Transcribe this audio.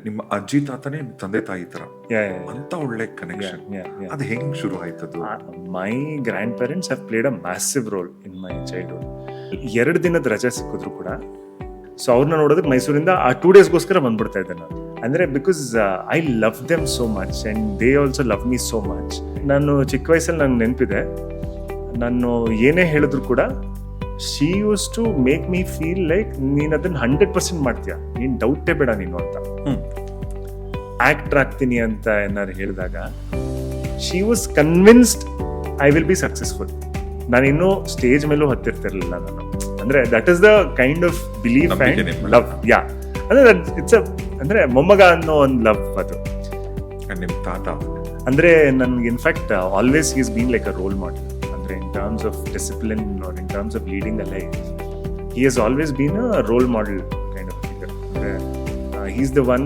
ನಿಮ್ಮ ಅಜ್ಜಿ ತಾತನೇ ನಿಮ್ ತಂದೆ ತಾಯಿ ತರ Yeah. ಅಂತ ಒಳ್ಳೆ ಕನೆಕ್ಷನ್. Yeah. ಅದು ಹೆಂಗ್ ಶುರು ಆಯ್ತದು? My grandparents have played a massive role in my childhood. 2 ದಿನದ ರಜೆ ಸಿಕ್ಕಿದ್ರು ಕೂಡ ಸೊ ಅವ್ರನ್ನ ನೋಡೋದಕ್ಕೆ ಮೈಸೂರಿಂದ ಆ 2 ಡೇಸ್ಗೋಸ್ಕರ ಬಂದ್ಬಿಡ್ತಾ ಇದ್ದೆ ನಾನು. ಅಂದರೆ because I love them so much and they also love me so much. ನಾನು ಚಿಕ್ಕ ವಯಸ್ಸಲ್ಲಿ ನಂಗೆ ನೆನಪಿದೆ, ನಾನು ಏನೇ ಹೇಳಿದ್ರು ಕೂಡ she used to make me feel like ನೀನು ಅದನ್ನ 100% ಮಾಡ್ತೀಯ, ನೀನು ಡೌಟೇ ಬೇಡ ನೀನು ಅಂತ. ಆಕ್ಟರ್ ಆಗ್ತೀನಿ ಅಂತ ಏನಾದ್ರು ಹೇಳಿದಾಗ she was convinced I will be successful. ನಾನಿನ್ನೂ ಸ್ಟೇಜ್ ಮೇಲೂ ಹತ್ತಿರ್ತಿರ್ಲಿಲ್ಲ ನಾನು. ಅಂದ್ರೆ that is the kind of belief and love. Yeah, ಅಂದ್ರೆ ಇಟ್ಸ್ ಅಂದ್ರೆ ಮೊಮ್ಮಗ ಅನ್ನೋ ಒಂದು ಲವ್ ಅದು. ನಿಮ್ ತಾತ ಅಂದ್ರೆ ನನ್ಗೆ in fact always is been like a role model. ಅಂದ್ರೆ in terms of discipline or in terms of leading a life, he has always been a role model kind of figure. He's the one